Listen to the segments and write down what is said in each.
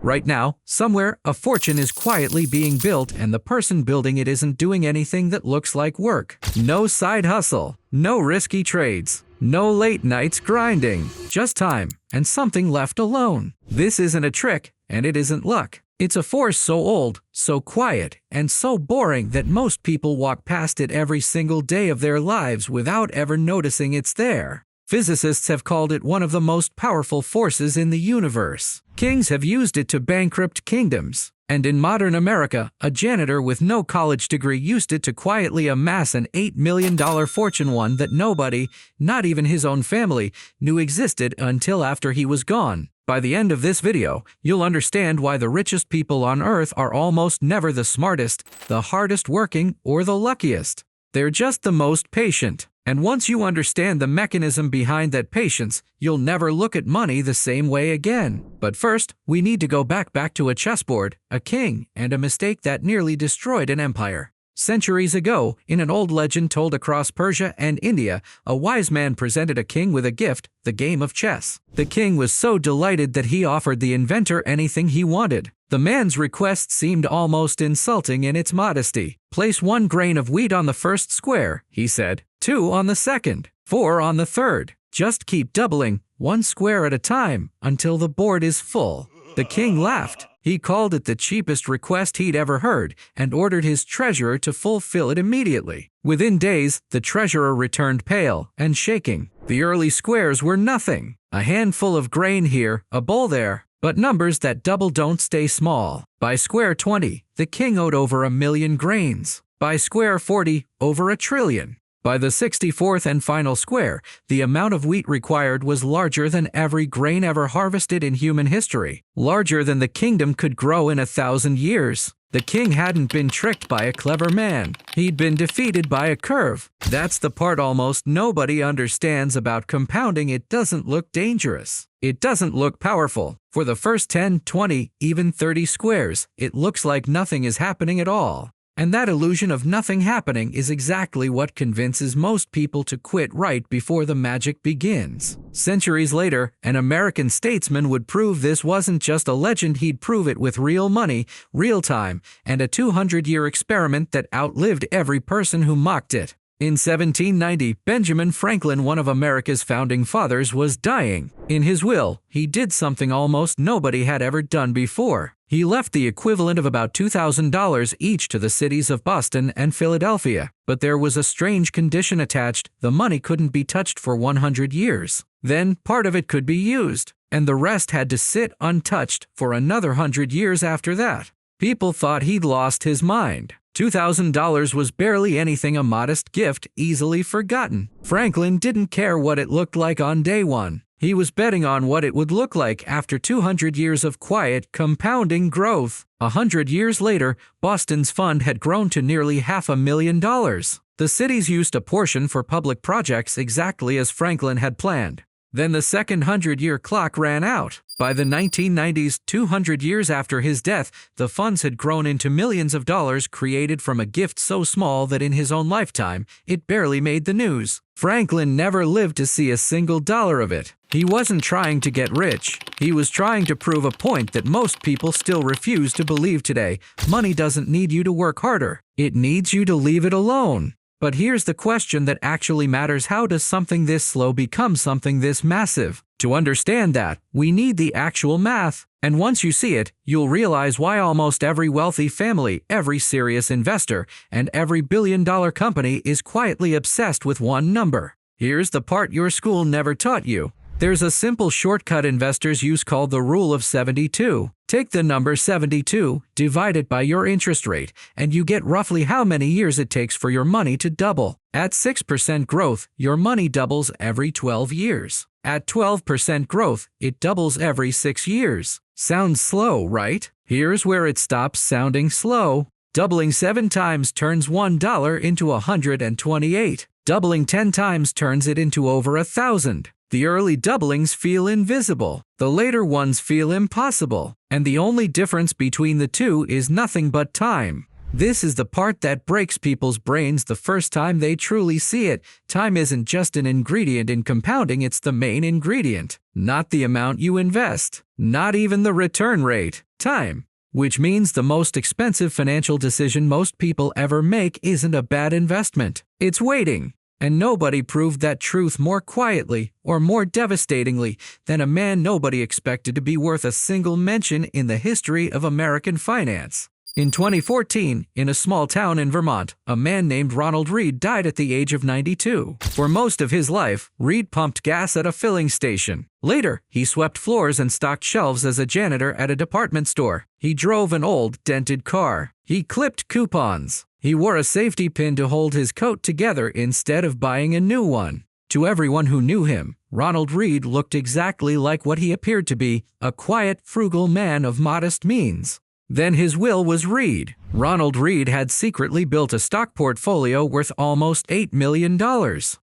Right now, somewhere, a fortune is quietly being built and the person building it isn't doing anything that looks like work. No side hustle, no risky trades, no late nights grinding, just time and something left alone. This isn't a trick and it isn't luck. It's a force so old, so quiet, and so boring that most people walk past it every single day of their lives without ever noticing it's there. Physicists have called it one of the most powerful forces in the universe. Kings have used it to bankrupt kingdoms. And in modern America, a janitor with no college degree used it to quietly amass an $8 million fortune, one that nobody, not even his own family, knew existed until after he was gone. By the end of this video, you'll understand why the richest people on Earth are almost never the smartest, the hardest working, or the luckiest. They're just the most patient. And once you understand the mechanism behind that patience, you'll never look at money the same way again. But first, we need to go back to a chessboard, a king, and a mistake that nearly destroyed an empire. Centuries ago, in an old legend told across Persia and India, a wise man presented a king with a gift, the game of chess. The king was so delighted that he offered the inventor anything he wanted. The man's request seemed almost insulting in its modesty. "Place 1 grain of wheat on the first square," he said, 2 on the second, 4 on the third. "Just keep doubling, 1 square at a time, until the board is full." The king laughed. He called it the cheapest request he'd ever heard and ordered his treasurer to fulfill it immediately. Within days, the treasurer returned pale and shaking. The early squares were nothing. A handful of grain here, a bowl there. But numbers that double don't stay small. By square 20, the king owed over 1 million grains. By square 40, over 1 trillion. By the 64th and final square, the amount of wheat required was larger than every grain ever harvested in human history. Larger than the kingdom could grow in 1,000 years. The king hadn't been tricked by a clever man. He'd been defeated by a curve. That's the part almost nobody understands about compounding. It doesn't look dangerous. It doesn't look powerful. For the first 10, 20, even 30 squares, it looks like nothing is happening at all. And that illusion of nothing happening is exactly what convinces most people to quit right before the magic begins. Centuries later, an American statesman would prove this wasn't just a legend. He'd prove it with real money, real time, and a 200-year experiment that outlived every person who mocked it. In 1790, Benjamin Franklin, one of America's founding fathers, was dying. In his will, he did something almost nobody had ever done before. He left the equivalent of about $2,000 each to the cities of Boston and Philadelphia. But there was a strange condition attached: the money couldn't be touched for 100 years. Then, part of it could be used, and the rest had to sit untouched for another 100 years after that. People thought he'd lost his mind. $2,000 was barely anything, a modest gift, easily forgotten. Franklin didn't care what it looked like on day one. He was betting on what it would look like after 200 years of quiet, compounding growth. 100 years later, Boston's fund had grown to nearly $500,000. The cities used a portion for public projects exactly as Franklin had planned. Then the second 100-year clock ran out. By the 1990s, 200 years after his death, the funds had grown into millions of dollars, created from a gift so small that in his own lifetime, it barely made the news. Franklin never lived to see a single dollar of it. He wasn't trying to get rich. He was trying to prove a point that most people still refuse to believe today. Money doesn't need you to work harder. It needs you to leave it alone. But here's the question that actually matters: how does something this slow become something this massive? To understand that, we need the actual math. And once you see it, you'll realize why almost every wealthy family, every serious investor, and every billion-dollar company is quietly obsessed with one number. Here's the part your school never taught you. There's a simple shortcut investors use called the Rule of 72. Take the number 72, divide it by your interest rate, and you get roughly how many years it takes for your money to double. At 6% growth, your money doubles every 12 years. At 12% growth, it doubles every 6 years. Sounds slow, right? Here's where it stops sounding slow. Doubling 7 times turns $1 into 128. Doubling 10 times turns it into over 1,000. The early doublings feel invisible. The later ones feel impossible. And the only difference between the two is nothing but time. This is the part that breaks people's brains the first time they truly see it. Time isn't just an ingredient in compounding, it's the main ingredient. Not the amount you invest, not even the return rate. Time. Which means the most expensive financial decision most people ever make isn't a bad investment. It's waiting. And nobody proved that truth more quietly or more devastatingly than a man nobody expected to be worth a single mention in the history of American finance. In 2014, in a small town in Vermont, a man named Ronald Read died at the age of 92. For most of his life, Read pumped gas at a filling station. Later, he swept floors and stocked shelves as a janitor at a department store. He drove an old, dented car. He clipped coupons. He wore a safety pin to hold his coat together instead of buying a new one. To everyone who knew him, Ronald Read looked exactly like what he appeared to be, a quiet, frugal man of modest means. Then his will was Read. Ronald Read had secretly built a stock portfolio worth almost $8 million.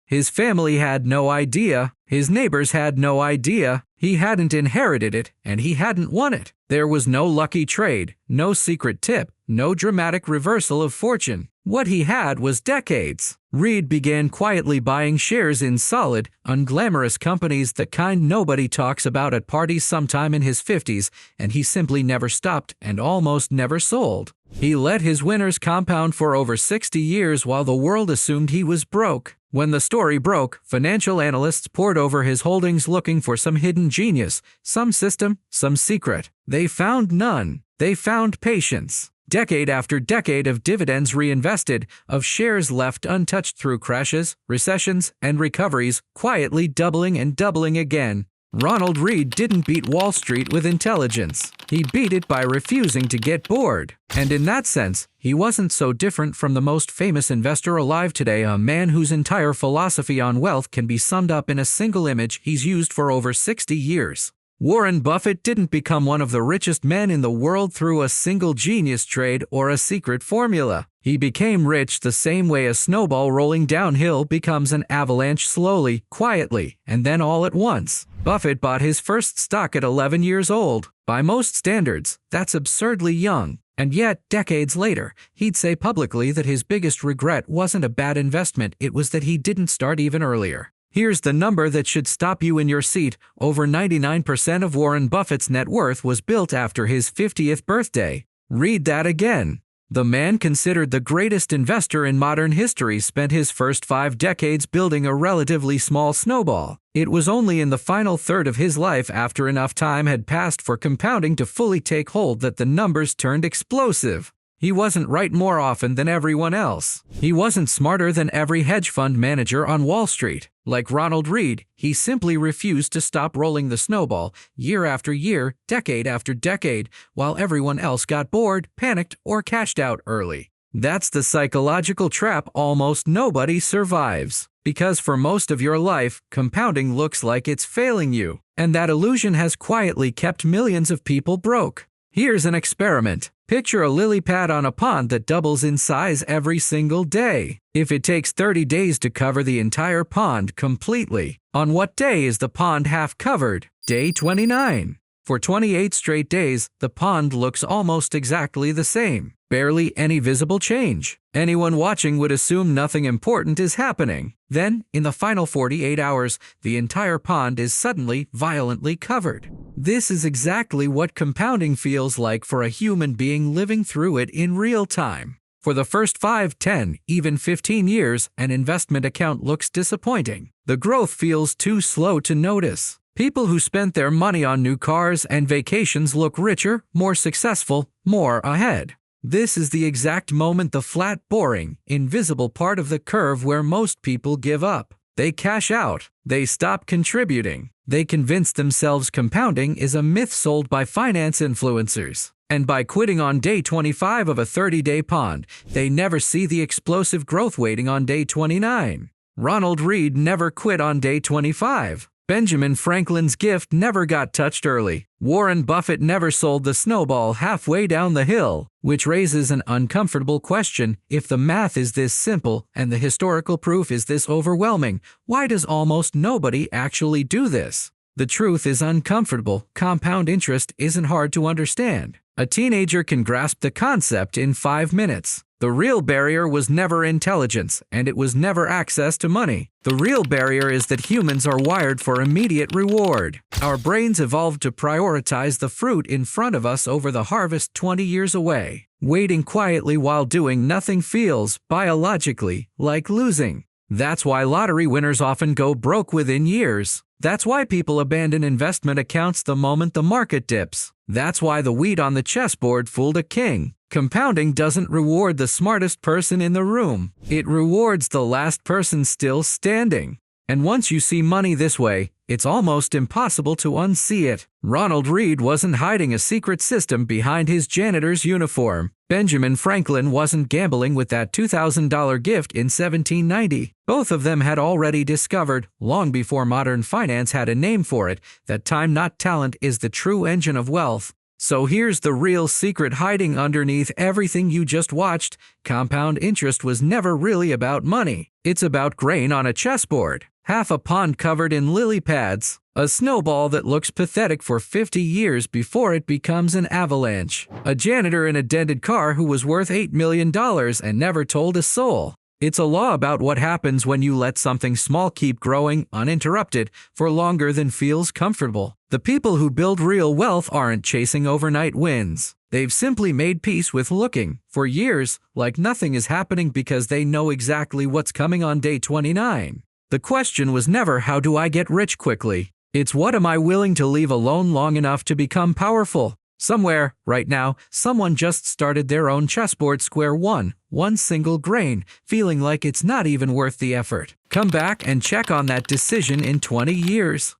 His family had no idea. His neighbors had no idea. He hadn't inherited it, and he hadn't won it. There was no lucky trade, no secret tip, no dramatic reversal of fortune. What he had was decades. Read began quietly buying shares in solid, unglamorous companies, the kind nobody talks about at parties, sometime in his 50s, and he simply never stopped and almost never sold. He let his winners compound for over 60 years while the world assumed he was broke. When the story broke, financial analysts poured over his holdings looking for some hidden genius, some system, some secret. They found none. They found patience. Decade after decade of dividends reinvested, of shares left untouched through crashes, recessions, and recoveries, quietly doubling and doubling again. Ronald Read didn't beat Wall Street with intelligence. He beat it by refusing to get bored. And in that sense, he wasn't so different from the most famous investor alive today, a man whose entire philosophy on wealth can be summed up in a single image he's used for over 60 years. Warren Buffett didn't become one of the richest men in the world through a single genius trade or a secret formula. He became rich the same way a snowball rolling downhill becomes an avalanche, slowly, quietly, and then all at once. Buffett bought his first stock at 11 years old. By most standards, that's absurdly young. And yet, decades later, he'd say publicly that his biggest regret wasn't a bad investment, it was that he didn't start even earlier. Here's the number that should stop you in your seat. Over 99% of Warren Buffett's net worth was built after his 50th birthday. Read that again. The man, considered the greatest investor in modern history, spent his first 5 decades building a relatively small snowball. It was only in the final third of his life, after enough time had passed for compounding to fully take hold, that the numbers turned explosive. He wasn't right more often than everyone else. He wasn't smarter than every hedge fund manager on Wall Street. Like Ronald Read, he simply refused to stop rolling the snowball, year after year, decade after decade, while everyone else got bored, panicked, or cashed out early. That's the psychological trap almost nobody survives. Because for most of your life, compounding looks like it's failing you. And that illusion has quietly kept millions of people broke. Here's an experiment. Picture a lily pad on a pond that doubles in size every single day. If it takes 30 days to cover the entire pond completely, on what day is the pond half covered? Day 29. For 28 straight days, the pond looks almost exactly the same. Barely any visible change. Anyone watching would assume nothing important is happening. Then, in the final 48 hours, the entire pond is suddenly, violently covered. This is exactly what compounding feels like for a human being living through it in real time. For the first 5, 10, even 15 years, an investment account looks disappointing. The growth feels too slow to notice. People who spent their money on new cars and vacations look richer, more successful, more ahead. This is the exact moment, the flat, boring, invisible part of the curve where most people give up. They cash out. They stop contributing. They convince themselves compounding is a myth sold by finance influencers. And by quitting on day 25 of a 30-day pond, they never see the explosive growth waiting on day 29. Ronald Read never quit on day 25. Benjamin Franklin's gift never got touched early. Warren Buffett never sold the snowball halfway down the hill, which raises an uncomfortable question. If the math is this simple and the historical proof is this overwhelming, why does almost nobody actually do this? The truth is uncomfortable. Compound interest isn't hard to understand. A teenager can grasp the concept in 5 minutes. The real barrier was never intelligence, and it was never access to money. The real barrier is that humans are wired for immediate reward. Our brains evolved to prioritize the fruit in front of us over the harvest 20 years away. Waiting quietly while doing nothing feels, biologically, like losing. That's why lottery winners often go broke within years. That's why people abandon investment accounts the moment the market dips. That's why the wheat on the chessboard fooled a king. Compounding doesn't reward the smartest person in the room. It rewards the last person still standing. And once you see money this way, it's almost impossible to unsee it. Ronald Read wasn't hiding a secret system behind his janitor's uniform. Benjamin Franklin wasn't gambling with that $2,000 gift in 1790. Both of them had already discovered, long before modern finance had a name for it, that time, not talent, is the true engine of wealth. So here's the real secret hiding underneath everything you just watched. Compound interest was never really about money. It's about grain on a chessboard. Half a pond covered in lily pads. A snowball that looks pathetic for 50 years before it becomes an avalanche. A janitor in a dented car who was worth $8 million and never told a soul. It's a law about what happens when you let something small keep growing uninterrupted for longer than feels comfortable. The people who build real wealth aren't chasing overnight wins. They've simply made peace with looking, for years, like nothing is happening because they know exactly what's coming on day 29. The question was never, how do I get rich quickly? It's, what am I willing to leave alone long enough to become powerful? Somewhere, right now, someone just started their own chessboard square one single grain, feeling like it's not even worth the effort. Come back and check on that decision in 20 years.